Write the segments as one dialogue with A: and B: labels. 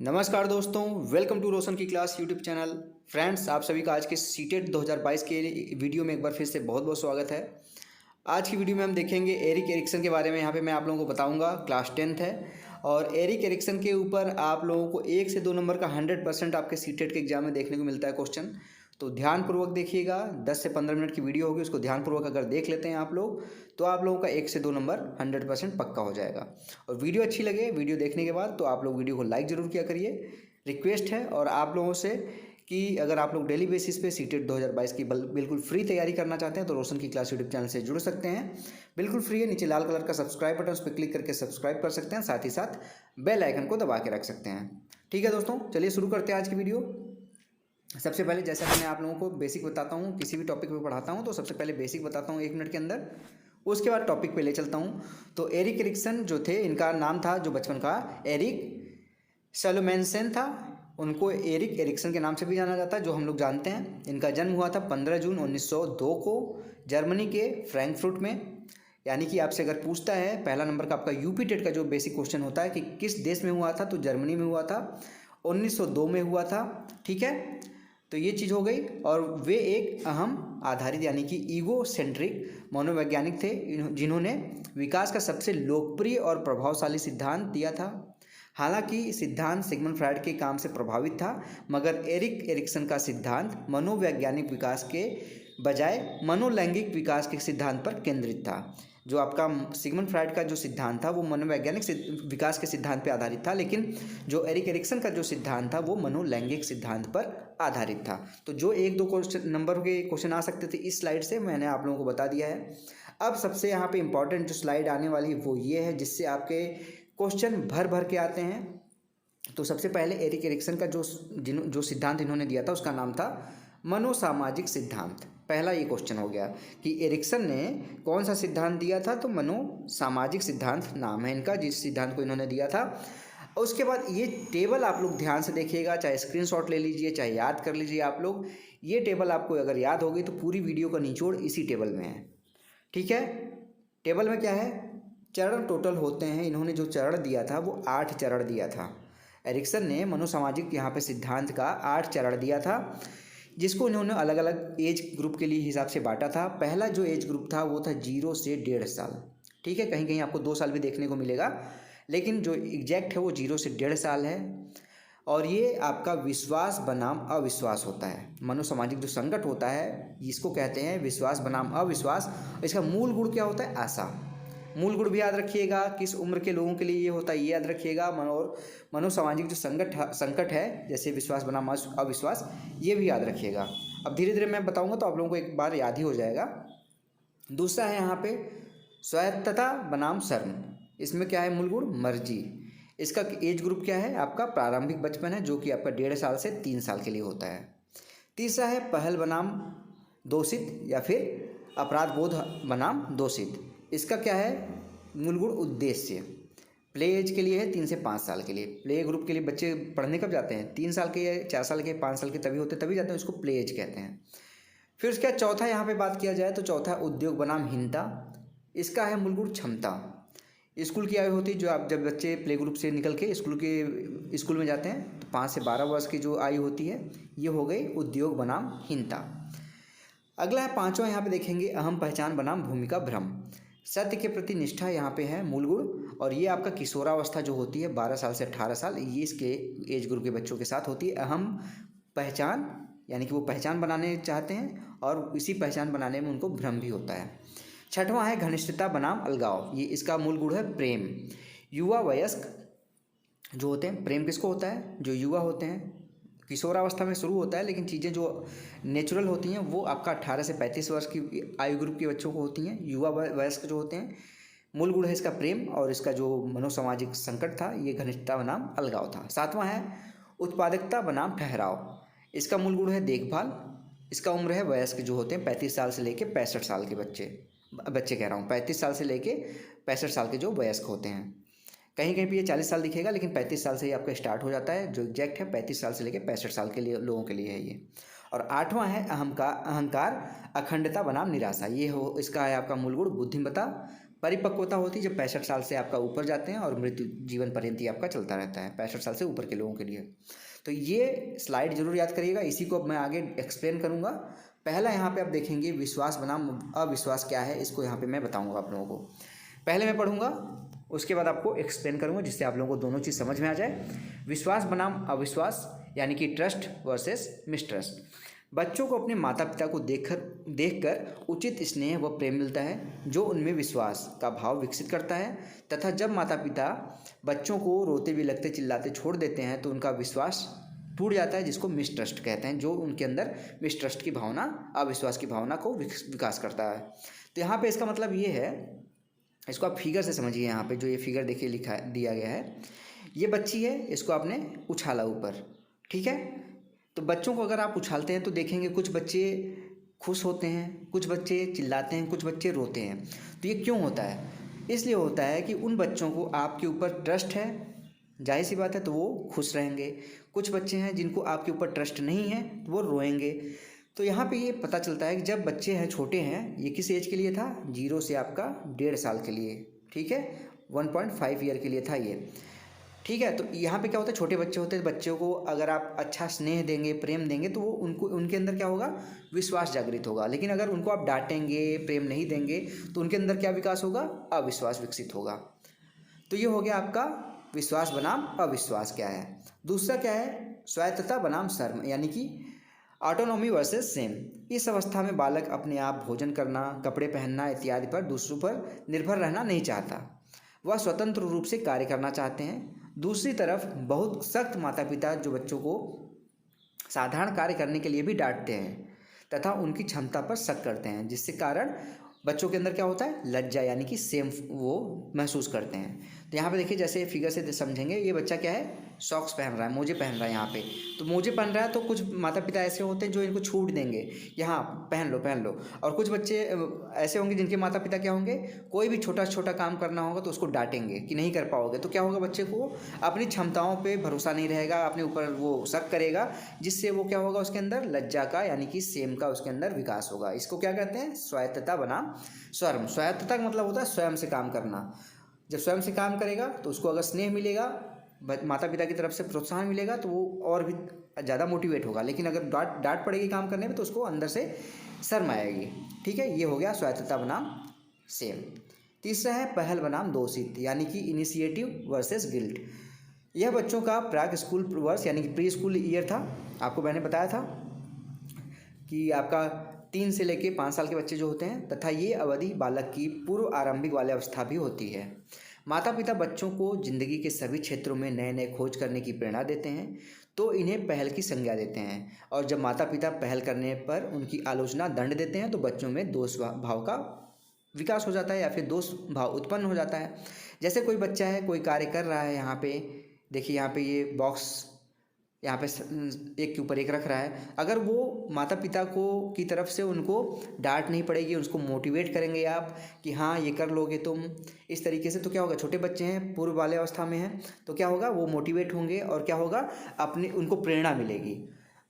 A: नमस्कार दोस्तों, welcome to रोशन की क्लास यूट्यूब चैनल। फ्रेंड्स, आप सभी का आज के सीटेट 2022 के वीडियो में एक बार फिर से बहुत बहुत स्वागत है। आज की वीडियो में हम देखेंगे एरिक एरिक्सन के बारे में। यहाँ पे मैं आप लोगों को बताऊंगा। क्लास 10th है और एरिक एरिक्सन के ऊपर आप लोगों को 1 से 2 नंबर का 100% आपके सीटेट के एग्जाम में देखने को मिलता है क्वेश्चन। तो ध्यानपूर्वक देखिएगा। 10 से 15 मिनट की वीडियो होगी, उसको ध्यानपूर्वक अगर देख लेते हैं आप लोग तो आप लोगों का 1 से 2 नंबर 100% पक्का हो जाएगा। और वीडियो अच्छी लगे वीडियो देखने के बाद तो आप लोग वीडियो को लाइक ज़रूर किया करिए, रिक्वेस्ट है। और आप लोगों से कि अगर आप लोग डेली बेसिस पे सीटेट 2022 की बिल्कुल फ्री तैयारी करना चाहते हैं तो रोशन की क्लास यूट्यूब चैनल से जुड़ सकते हैं। बिल्कुल फ्री है। नीचे लाल कलर का सब्सक्राइब बटन, उस पर क्लिक करके सब्सक्राइब कर सकते हैं। साथ ही साथ बेल आइकन को दबा के रख सकते हैं। ठीक है दोस्तों, चलिए शुरू करते हैं आज की वीडियो। सबसे पहले जैसा कि मैं आप लोगों को बेसिक बताता हूँ, किसी भी टॉपिक पे पढ़ाता हूँ तो सबसे पहले बेसिक बताता हूँ 1 मिनट के अंदर, उसके बाद टॉपिक पे ले चलता हूँ। तो एरिक एरिक्सन जो थे, इनका नाम था जो बचपन का एरिक सलोमेंसन था। उनको एरिक एरिक्सन के नाम से भी जाना जाता है, जो हम लोग जानते हैं। इनका जन्म हुआ था 15 जून 1902 को जर्मनी के फ्रैंकफर्ट में। यानी कि आपसे अगर पूछता है पहला नंबर का आपका यूपी टेट का जो बेसिक क्वेश्चन होता है कि किस देश में हुआ था, तो जर्मनी में हुआ था, 1902 में हुआ था। ठीक है, तो ये चीज़ हो गई। और वे एक अहम आधारित यानी कि ईगो सेंट्रिक मनोवैज्ञानिक थे, जिन्होंने विकास का सबसे लोकप्रिय और प्रभावशाली सिद्धांत दिया था। हालांकि सिद्धांत सिगमंड फ्रायड के काम से प्रभावित था, मगर एरिक एरिक्सन का सिद्धांत मनोवैज्ञानिक विकास के बजाय मनोलैंगिक विकास के सिद्धांत पर केंद्रित था। जो आपका सिगमंड फ्रायड का जो सिद्धांत था वो मनोवैज्ञानिक विकास के सिद्धांत पर आधारित था, लेकिन जो एरिक एरिक्सन का जो सिद्धांत था वो मनोलैंगिक सिद्धांत पर आधारित था। तो जो 1-2 क्वेश्चन नंबर के क्वेश्चन आ सकते थे इस स्लाइड से, मैंने आप लोगों को बता दिया है। अब सबसे यहाँ पे इंपॉर्टेंट जो स्लाइड आने वाली वो ये है, जिससे आपके क्वेश्चन भर भर के आते हैं। तो सबसे पहले एरिक एरिक्सन का जो सिद्धांत इन्होंने दिया था उसका नाम था मनोसामाजिक सिद्धांत। पहला ये क्वेश्चन हो गया कि एरिक्सन ने कौन सा सिद्धांत दिया था, तो मनोसामाजिक सिद्धांत नाम है इनका, जिस सिद्धांत को इन्होंने दिया था। उसके बाद ये टेबल आप लोग ध्यान से देखिएगा, चाहे स्क्रीनशॉट ले लीजिए चाहे याद कर लीजिए आप लोग। ये टेबल आपको अगर याद हो गई तो पूरी वीडियो का निचोड़ इसी टेबल में है। ठीक है, टेबल में क्या है, चरण टोटल होते हैं। इन्होंने जो चरण दिया था वो 8 चरण दिया था। एरिक्सन ने मनोसामाजिक यहाँ पे सिद्धांत का 8 चरण दिया था, जिसको इन्होंने अलग अलग एज ग्रुप के लिए हिसाब से बांटा था। पहला जो एज ग्रुप था वो था 0 से 1.5 साल। ठीक है, कहीं कहीं आपको 2 साल भी देखने को मिलेगा, लेकिन जो एग्जैक्ट है वो 0 से 1.5 साल है। और ये आपका विश्वास बनाम अविश्वास होता है। मनोसामाजिक जो संकट होता है इसको कहते हैं विश्वास बनाम अविश्वास। इसका मूल गुण क्या होता है, आशा। मूल गुण भी याद रखिएगा, किस उम्र के लोगों के लिए ये होता है ये याद रखिएगा। और मनोसामाजिक जो संकट है जैसे विश्वास बनाम अविश्वास, ये भी याद रखिएगा। अब धीरे धीरे मैं बताऊंगा तो आप लोगों को एक बार याद ही हो जाएगा। दूसरा है यहाँ पे स्वायत्तता बनाम शर्म। इसमें क्या है मूल गुण, मर्जी। इसका एज ग्रुप क्या है आपका, प्रारंभिक बचपन है, जो कि आपका 1.5 साल से 3 साल के लिए होता है। तीसरा है पहल बनाम दोषित या फिर अपराध बोध बनाम दोषित। इसका क्या है मूल गुण, उद्देश्य। प्ले एज के लिए है 3 से 5 साल के लिए। प्ले ग्रुप के लिए बच्चे पढ़ने कब जाते हैं, 3 साल के, 4 साल के, 5 साल के तभी होते तभी जाते हैं, उसको प्ले एज कहते हैं। फिर उसके बाद चौथा यहाँ पे बात किया जाए तो चौथा उद्योग बनाम हीनता। इसका है मूल गुण क्षमता। स्कूल की आयु होती है, जो आप जब बच्चे प्ले ग्रुप से निकल के स्कूल में जाते हैं तो 5 से 12 वर्ष की जो आयु होती है, ये हो गई उद्योग बनाम हीनता। अगला है 5वां, यहाँ पे देखेंगे अहम पहचान बनाम भूमिका भ्रम। सत्य के प्रति निष्ठा यहाँ पे है मूल गुण। और ये आपका किशोरावस्था जो होती है 12 साल से 18 साल, ये इसके एज ग्रुप के बच्चों के साथ होती है। अहम पहचान यानी कि वो पहचान बनाने चाहते हैं और इसी पहचान बनाने में उनको भ्रम भी होता है। 6वां है घनिष्ठता बनाम अलगाव। ये इसका मूल गुण है प्रेम। युवा वयस्क जो होते हैं, प्रेम किसको होता है, जो युवा होते हैं। किशोरावस्था में शुरू होता है, लेकिन चीज़ें जो नेचुरल होती हैं वो आपका 18 से 35 वर्ष की आयु ग्रुप के बच्चों को होती हैं। युवा वयस्क जो होते हैं, मूल गुण है इसका प्रेम। और इसका जो मनोसामाजिक संकट था ये घनिष्ठता बनाम अलगाव था। 7वां है उत्पादकता बनाम ठहराव। इसका मूल गुण है देखभाल। इसका उम्र है वयस्क जो होते हैं 35 साल से लेकर 65 साल के बच्चे कह रहा हूँ, 35 साल से लेके 65 साल के जो वयस्क होते हैं। कहीं कहीं पे ये 40 साल दिखेगा, लेकिन 35 साल से ही आपका स्टार्ट हो जाता है। जो एग्जैक्ट है 35 साल से लेकर 65 साल के लिए लोगों के लिए है ये। और 8वां है अहंकार अखंडता बनाम निराशा। ये हो इसका है आपका मूल गुण बुद्धिमत्ता, परिपक्वता होती है जब 65 साल से आपका ऊपर जाते हैं, और मृत्यु जीवन पर्यंत ही आपका चलता रहता है 65 साल से ऊपर के लोगों के लिए। तो ये स्लाइड जरूर याद करिएगा, इसी को अब मैं आगे एक्सप्लेन करूँगा। पहला यहाँ पे आप देखेंगे विश्वास बनाम अविश्वास क्या है, इसको यहाँ पे मैं बताऊँगा आप लोगों को। पहले मैं पढ़ूँगा, उसके बाद आपको एक्सप्लेन करूँगा, जिससे आप लोगों को दोनों चीज़ समझ में आ जाए। विश्वास बनाम अविश्वास यानी कि ट्रस्ट वर्सेस मिसट्रस्ट। बच्चों को अपने माता पिता को देखकर उचित स्नेह व प्रेम मिलता है, जो उनमें विश्वास का भाव विकसित करता है। तथा जब माता पिता बच्चों को रोते बिलखते चिल्लाते छोड़ देते हैं तो उनका विश्वास टूट जाता है, जिसको मिसट्रस्ट कहते हैं, जो उनके अंदर मिसट्रस्ट की भावना, अविश्वास की भावना को विकास करता है। तो यहाँ पे इसका मतलब ये है, इसको आप फिगर से समझिए। यहाँ पे जो ये फिगर देखिए लिखा दिया गया है, ये बच्ची है, इसको आपने उछाला ऊपर, ठीक है। तो बच्चों को अगर आप उछालते हैं तो देखेंगे कुछ बच्चे खुश होते हैं, कुछ बच्चे चिल्लाते हैं, कुछ बच्चे रोते हैं। तो ये क्यों होता है? इसलिए होता है कि उन बच्चों को आपके ऊपर ट्रस्ट है, जाहिर सी बात है, तो वो खुश रहेंगे। कुछ बच्चे हैं जिनको आपके ऊपर ट्रस्ट नहीं है तो वो रोएंगे। तो यहाँ पे ये पता चलता है कि जब बच्चे हैं, छोटे हैं, ये किस एज के लिए था? 0 से आपका 1.5 साल के लिए, ठीक है, 1.5 ईयर के लिए था ये, ठीक है। तो यहाँ पे क्या होता है, छोटे बच्चे होते हैं, बच्चों को अगर आप अच्छा स्नेह देंगे, प्रेम देंगे, तो वो उनके अंदर क्या होगा, विश्वास जागृत होगा। लेकिन अगर उनको आप डांटेंगे, प्रेम नहीं देंगे, तो उनके अंदर क्या विकास होगा, अविश्वास विकसित होगा। तो ये हो गया आपका विश्वास बनाम अविश्वास क्या है। दूसरा क्या है, स्वायत्तता बनाम शर्म, यानी कि ऑटोनॉमी वर्सेस सेम। इस अवस्था में बालक अपने आप भोजन करना, कपड़े पहनना इत्यादि पर दूसरों पर निर्भर रहना नहीं चाहता, वह स्वतंत्र रूप से कार्य करना चाहते हैं। दूसरी तरफ बहुत सख्त माता पिता जो बच्चों को साधारण कार्य करने के लिए भी डांटते हैं तथा उनकी क्षमता पर शक करते हैं, जिससे कारण बच्चों के अंदर क्या होता है, लज्जा यानी कि सेम वो महसूस करते हैं। तो यहाँ पे देखिए, जैसे फिगर से समझेंगे, ये बच्चा क्या है, सॉक्स पहन रहा है, मोजे पहन रहा है यहाँ पे। तो मोजे पहन रहा है, तो कुछ माता पिता ऐसे होते हैं जो इनको छूट देंगे, यहाँ पहन लो पहन लो। और कुछ बच्चे ऐसे होंगे जिनके माता पिता क्या होंगे, कोई भी छोटा छोटा काम करना होगा तो उसको डांटेंगे कि नहीं कर पाओगे। तो क्या होगा, बच्चे को अपनी क्षमताओं पर भरोसा नहीं रहेगा, अपने ऊपर वो शक करेगा, जिससे वो क्या होगा, उसके अंदर लज्जा का यानी कि सेम का उसके अंदर विकास होगा। इसको क्या कहते हैं, स्वायत्तता बनाम स्वयं। स्वायत्तता का मतलब होता है स्वयं से काम करना। जब स्वयं से काम करेगा तो उसको अगर स्नेह मिलेगा, माता पिता की तरफ से प्रोत्साहन मिलेगा, तो वो और भी ज़्यादा मोटिवेट होगा। लेकिन अगर डांट पड़ेगी काम करने में तो उसको अंदर से शर्म आएगी, ठीक है। ये हो गया स्वायत्तता बनाम सेम। तीसरा है पहल बनाम दोषित, यानी कि इनिशिएटिव वर्सेस गिल्ट। यह बच्चों का प्राक स्कूल वर्ष यानी कि प्री स्कूल ईयर था। आपको मैंने बताया था कि आपका 3 से लेकर 5 साल के बच्चे जो होते हैं, तथा ये अवधि बालक की पूर्व आरंभिक बाल्यावस्था भी होती है। माता पिता बच्चों को जिंदगी के सभी क्षेत्रों में नए नए खोज करने की प्रेरणा देते हैं, तो इन्हें पहल की संज्ञा देते हैं। और जब माता पिता पहल करने पर उनकी आलोचना दंड देते हैं, तो बच्चों में दोष भाव का विकास हो जाता है, या फिर दोष भाव उत्पन्न हो जाता है। जैसे कोई बच्चा है, कोई कार्य कर रहा है, यहाँ पे देखिए, यहाँ पे ये बॉक्स यहाँ पे एक के ऊपर एक रख रहा है। अगर वो माता पिता को की तरफ से उनको डांट नहीं पड़ेगी, उसको मोटिवेट करेंगे आप कि हाँ ये कर लोगे तुम, इस तरीके से, तो क्या होगा, छोटे बच्चे हैं, पूर्व बाल्यावस्था में हैं, तो क्या होगा, वो मोटिवेट होंगे और क्या होगा, अपने उनको प्रेरणा मिलेगी।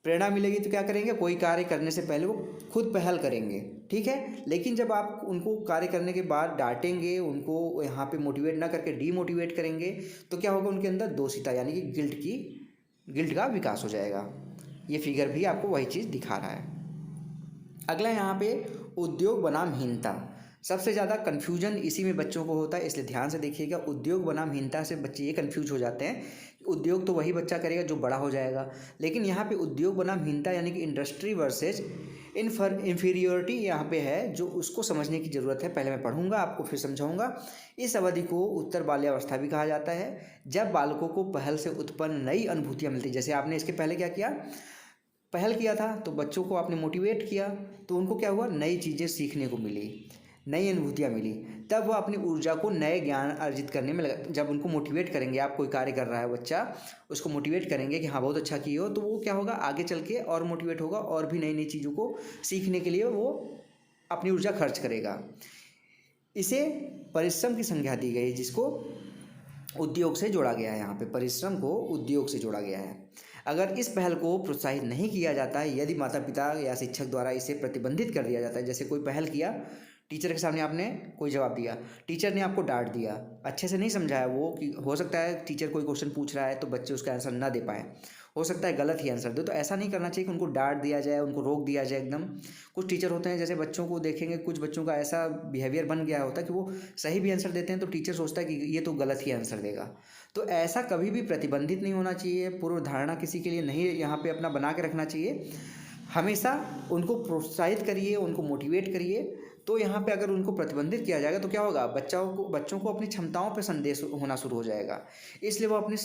A: प्रेरणा मिलेगी तो क्या करेंगे, कोई कार्य करने से पहले वो खुद पहल करेंगे, ठीक है। लेकिन जब आप उनको कार्य करने के बाद डांटेंगे, उनको यहाँ पे मोटिवेट ना करके डीमोटिवेट करेंगे, तो क्या होगा, उनके अंदर दोषिता यानी कि गिल्ट का विकास हो जाएगा। ये फिगर भी आपको वही चीज़ दिखा रहा है। अगला यहाँ पे उद्योग बनाम हीनता। सबसे ज़्यादा कन्फ्यूजन इसी में बच्चों को होता है, इसलिए ध्यान से देखिएगा। उद्योग बनाम हीनता से बच्चे ये कन्फ्यूज हो जाते हैं, उद्योग तो वही बच्चा करेगा जो बड़ा हो जाएगा। लेकिन यहाँ पे उद्योग बनाम हीनता यानी कि इंडस्ट्री वर्सेज इन्फीरियोरिटी यहाँ पे है, जो उसको समझने की ज़रूरत है। पहले मैं पढ़ूंगा, आपको फिर समझाऊंगा। इस अवधि को उत्तर बाल्यावस्था भी कहा जाता है, जब बालकों को पहल से उत्पन्न नई अनुभूतियाँ मिलती। जैसे आपने इसके पहले क्या किया, पहल किया था, तो बच्चों को आपने मोटिवेट किया, तो उनको क्या हुआ, नई चीज़ें सीखने को मिली, नई अनुभूतियाँ मिली। तब वह अपनी ऊर्जा को नए ज्ञान अर्जित करने में लगा। जब उनको मोटिवेट करेंगे, आप कोई कार्य कर रहा है बच्चा, उसको मोटिवेट करेंगे कि हाँ बहुत अच्छा किए हो, तो वो क्या होगा, आगे चल के और मोटिवेट होगा और भी नई नई चीज़ों को सीखने के लिए वो अपनी ऊर्जा खर्च करेगा। इसे परिश्रम की संज्ञा दी गई, जिसको उद्योग से जोड़ा गया है। यहाँ पे परिश्रम को उद्योग से जोड़ा गया है। अगर इस पहल को प्रोत्साहित नहीं किया जाता है, यदि माता पिता या शिक्षक द्वारा इसे प्रतिबंधित कर दिया जाता है, जैसे कोई पहल किया, टीचर के सामने आपने कोई जवाब दिया, टीचर ने आपको डांट दिया, अच्छे से नहीं समझाया वो, कि हो सकता है टीचर कोई क्वेश्चन पूछ रहा है तो बच्चे उसका आंसर ना दे पाएँ, हो सकता है गलत ही आंसर दे। तो ऐसा नहीं करना चाहिए कि उनको डांट दिया जाए, उनको रोक दिया जाए एकदम। कुछ टीचर होते हैं, जैसे बच्चों को देखेंगे, कुछ बच्चों का ऐसा बिहेवियर बन गया होता है कि वो सही भी आंसर देते हैं तो टीचर सोचता है कि ये तो गलत ही आंसर देगा। तो ऐसा कभी भी प्रतिबंधित नहीं होना चाहिए, पूर्व धारणा किसी के लिए नहीं यहाँ पे अपना बना के रखना चाहिए। हमेशा उनको प्रोत्साहित करिए, उनको मोटिवेट करिए। तो यहाँ पे अगर उनको प्रतिबंधित किया जाएगा तो क्या होगा, बच्चों को अपनी क्षमताओं पे संदेश होना शुरू हो जाएगा, इसलिए वो अपनी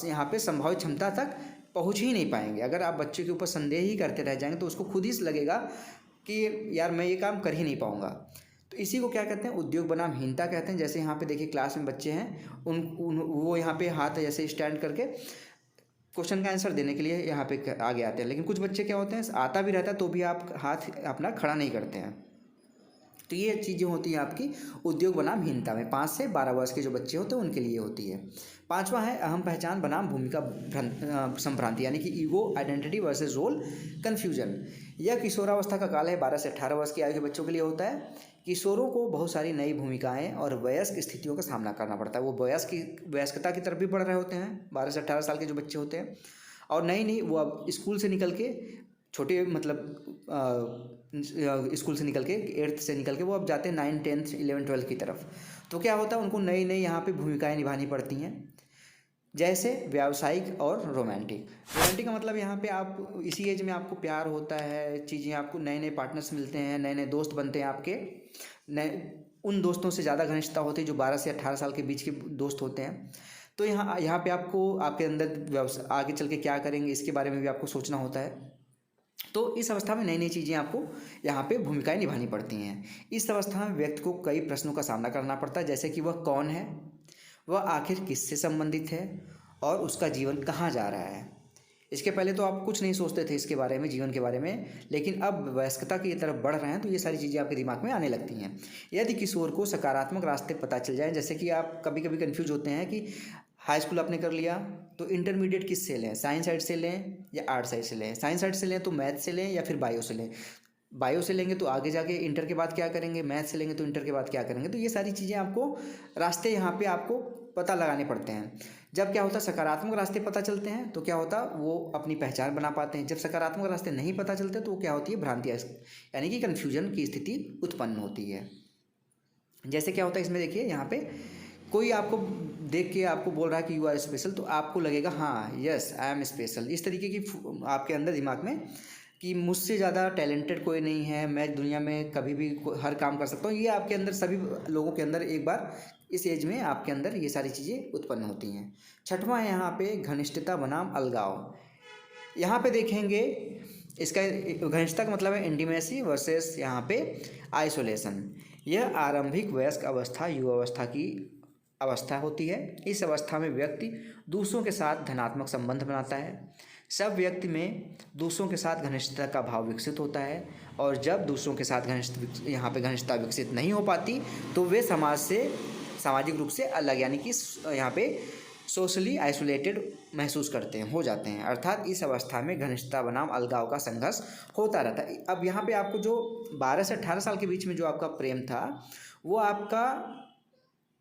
A: यहाँ पे संभावित क्षमता तक पहुँच ही नहीं पाएंगे। अगर आप बच्चे के ऊपर संदेह ही करते रह जाएंगे तो उसको खुद ही लगेगा कि यार मैं ये काम कर ही नहीं पाऊँगा। तो इसी को क्या कहते हैं, उद्योग बनाम हीनता कहते हैं। जैसे यहाँ पे देखिए क्लास में बच्चे हैं, वो यहाँ पे हाथ ऐसे स्टैंड करके क्वेश्चन का आंसर देने के लिए यहाँ पे आगे आते हैं, लेकिन कुछ बच्चे क्या होते हैं, आता भी रहता है तो भी आप हाथ अपना खड़ा नहीं करते हैं। तो ये चीज़ें होती हैं आपकी उद्योग बनाम हीनता में। 5 से 12 वर्ष के जो बच्चे होते हैं उनके लिए होती है। 5वां है अहम पहचान बनाम भूमिका संभ्रांति, यानी कि ego identity versus role confusion. यह किशोरावस्था का काल है, 12 से 18 वर्ष की आयु के बच्चों के लिए होता है। किशोरों को बहुत सारी नई भूमिकाएं और वयस्क स्थितियों का सामना करना पड़ता है। वो वयस्कता की तरफ भी बढ़ रहे होते हैं, 12 से 18 साल के जो बच्चे होते हैं। और नई वो अब स्कूल से निकल के छोटे स्कूल से निकल के 8th से निकल के वो अब जाते हैं 9, 10th, 11, 12 की तरफ। तो क्या होता है, उनको नई नई यहाँ पे भूमिकाएं निभानी पड़ती हैं, जैसे व्यावसायिक और रोमांटिक। रोमांटिक का मतलब यहाँ पे आप इसी एज में आपको प्यार होता है, चीज़ें आपको नए नए पार्टनर्स मिलते हैं, नए नए दोस्त बनते हैं आपके, नए उन दोस्तों से ज़्यादा घनिष्ठता होती है जो 12 से 18 साल के बीच के दोस्त होते हैं। तो यहाँ पे आपको आपके अंदर आगे चल के क्या करेंगे इसके बारे में भी आपको सोचना होता है। तो इस अवस्था में नई नई चीज़ें आपको यहाँ पे भूमिकाएं निभानी पड़ती हैं। इस अवस्था में व्यक्ति को कई प्रश्नों का सामना करना पड़ता है, जैसे कि वह कौन है, वह आखिर किससे संबंधित है और उसका जीवन कहाँ जा रहा है। इसके पहले तो आप कुछ नहीं सोचते थे इसके बारे में, जीवन के बारे में, लेकिन अब वयस्कता की तरफ बढ़ रहे हैं तो ये सारी चीज़ें आपके दिमाग में आने लगती हैं। यदि किशोर को सकारात्मक रास्ते पता चल जाए, जैसे कि आप कभी कभी कन्फ्यूज होते हैं कि हाई स्कूल आपने कर लिया तो इंटरमीडिएट किस से लें, साइंस साइड से लें या आर्ट साइड से लें। साइंस साइड से लें तो मैथ से लें या फिर बायो से लें। बायो से लेंगे तो आगे जाके इंटर के बाद क्या करेंगे, मैथ से लेंगे तो इंटर के बाद क्या करेंगे। तो ये सारी चीज़ें आपको रास्ते यहाँ पे आपको पता लगाने पड़ते हैं। जब क्या होता है सकारात्मक रास्ते पता चलते हैं तो क्या होता वो अपनी पहचान बना पाते हैं। जब सकारात्मक रास्ते नहीं पता चलते तो क्या होती है भ्रांतियाँ, यानी कि कन्फ्यूजन की स्थिति उत्पन्न होती है। जैसे क्या होता है इसमें देखिए, यहाँ पे कोई आपको देख के आपको बोल रहा है कि यू आर स्पेशल, तो आपको लगेगा हाँ यस आई एम स्पेशल। इस तरीके की आपके अंदर दिमाग में कि मुझसे ज़्यादा टैलेंटेड कोई नहीं है, मैं दुनिया में कभी भी हर काम कर सकता हूँ, ये आपके अंदर सभी लोगों के अंदर एक बार इस एज में आपके अंदर ये सारी चीज़ें उत्पन्न होती हैं। 6वां है यहाँ पे घनिष्ठता बनाम अलगाव। यहाँ पे देखेंगे इसका घनिष्ठता का मतलब है इंटीमेसी वर्सेस यहाँ पे आइसोलेशन। यह आरंभिक वयस्क अवस्था युवावस्था की अवस्था होती है। इस अवस्था में व्यक्ति दूसरों के साथ धनात्मक संबंध बनाता है। सब व्यक्ति में दूसरों के साथ घनिष्ठता का भाव विकसित होता है, और जब दूसरों के साथ यहाँ पे घनिष्ठता विकसित नहीं हो पाती तो वे सामाजिक रूप से अलग, यानी कि यहाँ पे सोशली आइसोलेटेड महसूस करते हैं, हो जाते हैं। अर्थात इस अवस्था में घनिष्ठता बनाम अलगाव का संघर्ष होता रहता है। अब यहाँ पे आपको जो 12 से 18 साल के बीच में जो आपका प्रेम था वो आपका,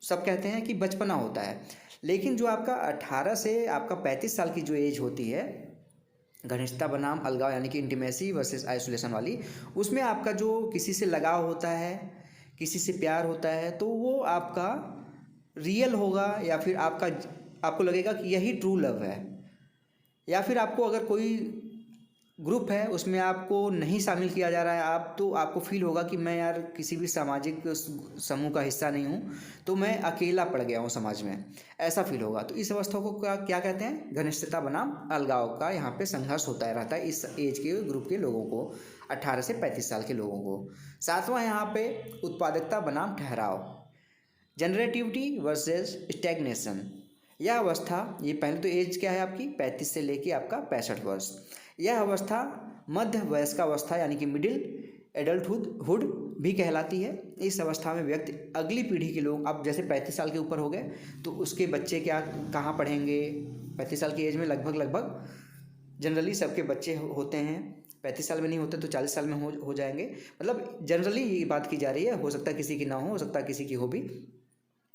A: सब कहते हैं कि बचपना होता है, लेकिन जो आपका 18 से आपका 35 साल की जो एज होती है घनिष्ठता बनाम अलगाव यानी कि इंटीमेसी वर्सेस आइसोलेशन वाली, उसमें आपका जो किसी से लगाव होता है, किसी से प्यार होता है, तो वो आपका रियल होगा, या फिर आपको लगेगा कि यही ट्रू लव है। या फिर आपको अगर कोई ग्रुप है उसमें आपको नहीं शामिल किया जा रहा है, तो आपको फील होगा कि मैं यार किसी भी सामाजिक समूह का हिस्सा नहीं हूँ, तो मैं अकेला पड़ गया हूँ समाज में, ऐसा फील होगा। तो इस अवस्था को क्या कहते हैं, घनिष्ठता बनाम अलगाव का यहाँ पे संघर्ष होता रहता है इस एज के ग्रुप के लोगों को, 18 से 35 साल के लोगों को। 7वां यहाँ पे उत्पादकता बनाम ठहराव, जनरेटिविटी वर्सेस स्टैग्नेशन। यह अवस्था, ये पहले तो एज क्या है आपकी 35 से लेके आपका 65 वर्ष। यह अवस्था मध्य वयस्कावस्था यानी कि मिडिल एडल्टहुड भी कहलाती है। इस अवस्था में व्यक्ति अगली पीढ़ी के लोग, अब जैसे 35 साल के ऊपर हो गए तो उसके बच्चे कहाँ पढ़ेंगे, 35 साल की एज में लगभग जनरली सबके बच्चे होते हैं, 35 साल में नहीं होते तो 40 साल में हो जाएंगे। मतलब जनरली ये बात की जा रही है, हो सकता है किसी की ना हो सकता है किसी की हो भी।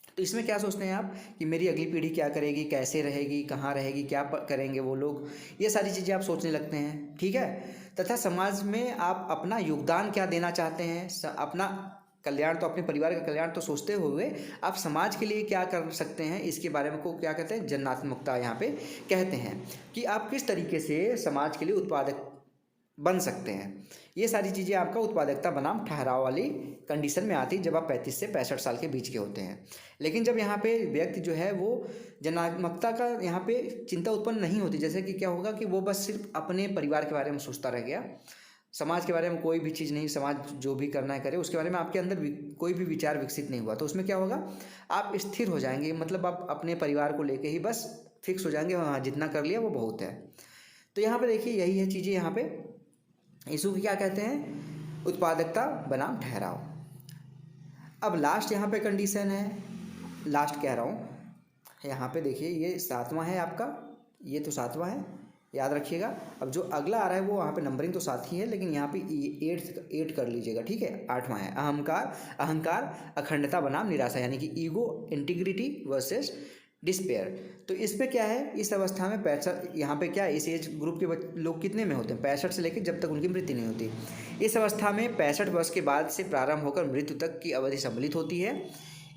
A: तो इसमें क्या सोचते हैं आप कि मेरी अगली पीढ़ी क्या करेगी, कैसे रहेगी, कहाँ रहेगी, क्या करेंगे वो लोग, ये सारी चीज़ें आप सोचने लगते हैं, ठीक है। तथा समाज में आप अपना योगदान क्या देना चाहते हैं, अपना कल्याण तो, अपने परिवार का कल्याण तो सोचते हुए आप समाज के लिए क्या कर सकते हैं, इसके बारे में को क्या कहते हैं, जनात्मकता यहाँ पे कहते हैं कि आप किस तरीके से समाज के लिए उत्पादक बन सकते हैं। ये सारी चीज़ें आपका उत्पादकता बनाम ठहराव वाली कंडीशन में आती है जब आप 35 से 65 साल के बीच के होते हैं। लेकिन जब यहाँ पे व्यक्ति जो है वो जनात्मकता का यहाँ पे चिंता उत्पन्न नहीं होती, जैसे कि क्या होगा कि वो बस सिर्फ अपने परिवार के बारे में सोचता रह गया, समाज के बारे में कोई भी चीज़ नहीं, समाज जो भी करना है करे, उसके बारे में आपके अंदर कोई भी विचार विकसित नहीं हुआ, तो उसमें क्या होगा, आप स्थिर हो जाएंगे। मतलब आप अपने परिवार को लेके ही बस फिक्स हो जाएंगे, हाँ जितना कर लिया वो बहुत है। तो यहाँ पे देखिए यही है चीज़ें, यहाँ पे इशू को क्या कहते हैं, उत्पादकता बनाम ठहराव। अब लास्ट यहाँ पे कंडीशन है, लास्ट कह रहा हूँ, यहाँ पे देखिए ये 7वां है आपका, ये तो 7वां है, याद रखिएगा। अब जो अगला आ रहा है वो वहाँ पे नंबरिंग तो साथ ही है, लेकिन यहाँ पे 8 कर लीजिएगा, ठीक है। 8वां है अहंकार अखंडता बनाम निराशा, यानी कि ईगो इंटीग्रिटी वर्सेस डिस्पेयर। तो इस पे क्या है, इस अवस्था में 65, यहाँ पे क्या है, इस एज ग्रुप के लोग कितने में होते हैं, 65 से लेकर जब तक उनकी मृत्यु नहीं होती। इस अवस्था में 65 वर्ष के बाद से प्रारंभ होकर मृत्यु तक की अवधि सम्मिलित होती है।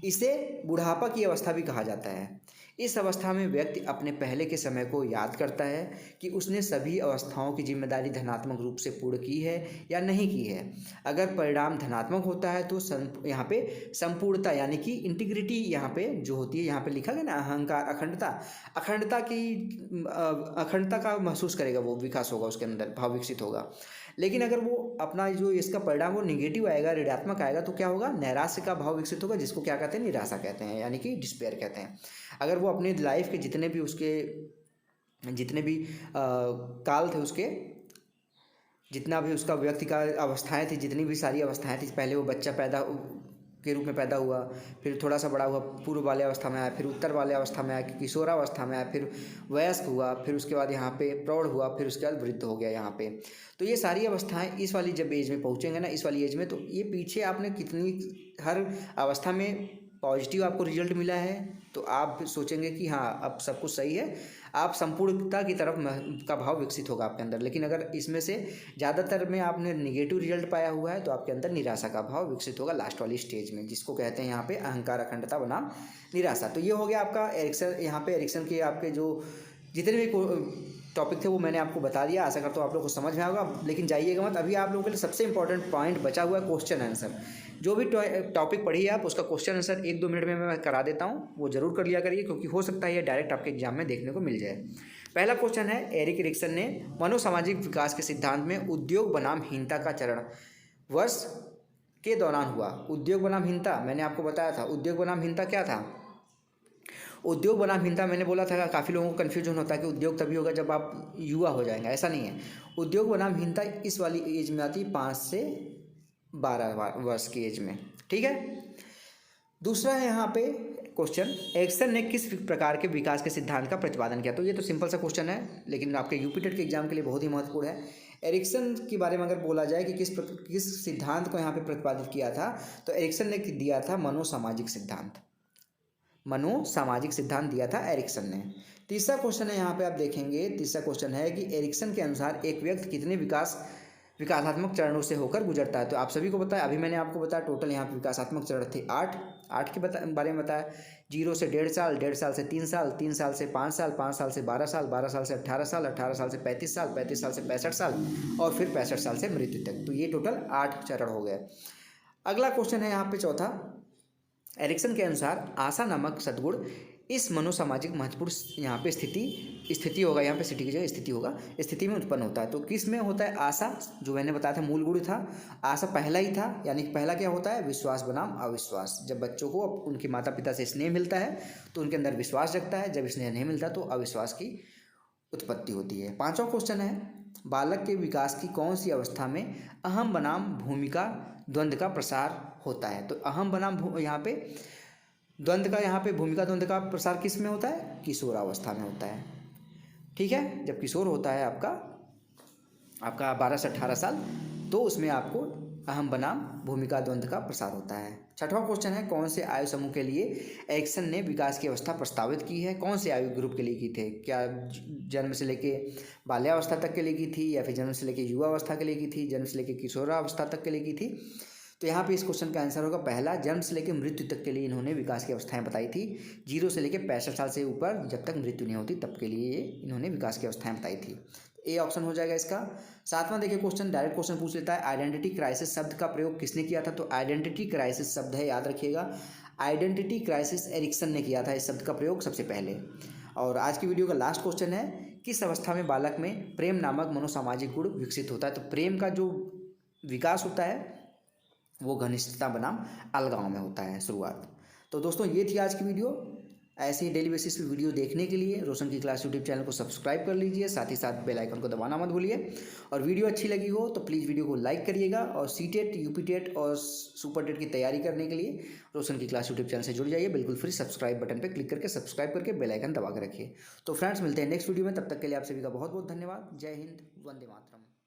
A: इसे बुढ़ापा की अवस्था भी कहा जाता है। इस अवस्था में व्यक्ति अपने पहले के समय को याद करता है कि उसने सभी अवस्थाओं की जिम्मेदारी धनात्मक रूप से पूर्ण की है या नहीं की है। अगर परिणाम धनात्मक होता है तो यहाँ पे संपूर्णता यानी कि इंटीग्रिटी यहाँ पे जो होती है, यहाँ पे लिखा गया ना, अहंकार अखंडता का महसूस करेगा, वो विकास होगा उसके अंदर, भाव विकसित होगा। लेकिन अगर वो अपना जो इसका परिणाम वो निगेटिव आएगा, ऋणात्मक आएगा, तो क्या होगा, नैराश्य का भाव विकसित होगा, जिसको क्या कहते हैं, निराशा कहते हैं, यानी कि डिस्पेयर कहते हैं। अगर वो अपने लाइफ के जितने भी काल थे, उसके जितना भी उसका व्यक्ति का अवस्थाएं थी, जितनी भी सारी अवस्थाएं थी, पहले वो बच्चा के रूप में पैदा हुआ, फिर थोड़ा सा बड़ा हुआ, पूर्व वाले अवस्था में आया, फिर उत्तर वाले अवस्था में आया, किशोरावस्था में आया, फिर वयस्क हुआ, फिर उसके बाद यहाँ पे प्रौढ़ हुआ, फिर उसके बाद वृद्ध हो गया यहाँ पे। तो ये सारी अवस्थाएं इस वाली जब एज में पहुँचेंगे ना, इस वाली एज में, तो ये पीछे आपने कितनी हर अवस्था में पॉजिटिव आपको रिजल्ट मिला है, तो आप सोचेंगे कि हाँ अब सब कुछ सही है, आप संपूर्णता की तरफ का भाव विकसित होगा आपके अंदर। लेकिन अगर इसमें से ज़्यादातर में आपने निगेटिव रिजल्ट पाया हुआ है तो आपके अंदर निराशा का भाव विकसित होगा लास्ट वाली स्टेज में, जिसको कहते हैं यहाँ पे अहंकार अखंडता बनाम निराशा। तो ये हो गया आपका एरिक्सन। यहाँ पे एरिक्सन के आपके जो जितने भी टॉपिक थे वो मैंने आपको बता दिया, आशा करता हूँ आप लोग को समझ में आएगा। लेकिन जाइएगा मत, अभी आप लोगों के लिए सबसे इंपॉर्टेंट पॉइंट बचा हुआ है क्वेश्चन आंसर। जो भी टॉपिक पढ़िए आप, उसका क्वेश्चन आंसर 1-2 मिनट में मैं करा देता हूँ, वो जरूर कर लिया करिए, क्योंकि हो सकता है ये डायरेक्ट आपके एग्जाम में देखने को मिल जाए। पहला क्वेश्चन है, एरिक एरिक्सन ने मनोसामाजिक विकास के सिद्धांत में उद्योग बनाम हीनता का चरण वर्ष के दौरान हुआ। उद्योग बनाम हीनता मैंने आपको बताया था, उद्योग बनाम हीनता क्या था, उद्योग बनाम हीनता मैंने बोला था, काफ़ी लोगों को कन्फ्यूजन होता है कि उद्योग तभी होगा जब आप युवा हो जाएंगे, ऐसा नहीं है। उद्योग बनाम हीनता इस वाली एज में आती है, 5 से 12 वर्ष की एज में, ठीक है। दूसरा है यहाँ पे क्वेश्चन, एरिक्सन ने किस प्रकार के विकास के सिद्धांत का प्रतिपादन किया। तो ये तो सिंपल सा क्वेश्चन है, लेकिन आपके यूपी टेट के एग्जाम के लिए बहुत ही महत्वपूर्ण है। एरिक्सन के बारे में अगर बोला जाए कि किस सिद्धांत को यहाँ पे प्रतिपादित किया था, तो एरिक्सन ने दिया था मनोसामाजिक सिद्धांत दिया था एरिक्सन ने। तीसरा क्वेश्चन है, यहाँ पे आप देखेंगे, तीसरा क्वेश्चन है कि एरिक्सन के अनुसार एक व्यक्ति कितने विकासात्मक चरणों से होकर गुजरता है। तो आप सभी को पता है, अभी मैंने आपको बताया टोटल यहाँ पे विकासात्मक चरण थे 8 के बारे में बताया। 0 से 1.5 साल, 1.5 साल से 3 साल, 3 साल से 5 साल, 5 साल से 12 साल, 12 साल से 18 साल, 18 साल से 35 साल, 35 साल से 65 साल और फिर 65 साल से मृत्यु तक। तो ये टोटल 8 चरण हो गए। अगला क्वेश्चन है यहाँ पे चौथा, एरिक्सन के अनुसार आशा नामक सद्गुण इस मनोसामाजिक महत्वपूर्ण यहाँ पे स्थिति होगा, यहाँ पे सिटी की जगह स्थिति होगा, स्थिति में उत्पन्न होता है। तो किस में होता है, आशा, जो मैंने बताया था मूल गुण था, आशा पहला ही था, यानी कि पहला क्या होता है, विश्वास बनाम अविश्वास। जब बच्चों को उनके माता पिता से स्नेह मिलता है तो उनके अंदर विश्वास जगता है, जब स्नेह नहीं मिलता तो अविश्वास की उत्पत्ति होती है। 5वां क्वेश्चन है, बालक के विकास की कौन सी अवस्था में अहम बनाम भूमिका द्वंद्व का प्रसार होता है। तो अहम बनाम यहाँ पे द्वंद्व का, यहाँ पे भूमिका द्वंद्व का प्रसार किस में होता है, किशोरावस्था में होता है, ठीक है। जब किशोर होता है आपका आपका 12 से 18 साल, तो उसमें आपको अहम बनाम भूमिका द्वंद्व का प्रसार होता है। छठवां क्वेश्चन है, कौन से आयु समूह के लिए एरिक्सन ने विकास की अवस्था प्रस्तावित की है? कौन से आयु ग्रुप के लिए की थी? क्या जन्म से लेके बाल्यावस्था तक के लिए की थी, या फिर जन्म से लेके युवावस्था के लिए की थी, जन्म से लेके किशोरावस्था तक के लिए की थी? तो यहाँ पे इस क्वेश्चन का आंसर होगा पहला, जन्म से लेकर मृत्यु तक के लिए इन्होंने विकास की अवस्थाएं बताई थी। 0 से लेकर 65 साल से ऊपर जब तक मृत्यु नहीं होती तब के लिए इन्होंने विकास की अवस्थाएं बताई थी। ए ऑप्शन हो जाएगा इसका। सातवां देखिए क्वेश्चन, डायरेक्ट क्वेश्चन पूछ लेता है, आइडेंटिटी क्राइसिस शब्द का प्रयोग किसने किया था? तो आइडेंटिटी क्राइसिस शब्द है, याद रखिएगा, आइडेंटिटी क्राइसिस एरिक्सन ने किया था इस शब्द का प्रयोग सबसे पहले। और आज की वीडियो का लास्ट क्वेश्चन है, किस अवस्था में बालक में प्रेम नामक मनोसामाजिक गुण विकसित होता है? तो प्रेम का जो विकास होता है वो घनिष्ठता बनाम अलगाव में होता है शुरुआत। तो दोस्तों ये थी आज की वीडियो। ऐसे ही डेली बेसिस पे वीडियो देखने के लिए रोशन की क्लास यूट्यूब चैनल को सब्सक्राइब कर लीजिए, साथ ही साथ बेल आइकन को दबाना मत भूलिए। और वीडियो अच्छी लगी हो तो प्लीज़ वीडियो को लाइक करिएगा, और सीटेट, यूपीटेट और सुपर टेट की तैयारी करने के लिए रोशन की क्लास यूट्यूब चैनल से जुड़ जाइए। बिल्कुल फ्री सब्सक्राइब बटन पर क्लिक करके सब्सक्राइब करके बेल आइकन दबा के रखिए। तो फ्रेंड्स मिलते हैं नेक्स्ट वीडियो में, तब तक के लिए आप सभी का बहुत बहुत धन्यवाद। जय हिंद, वंदे मातरम।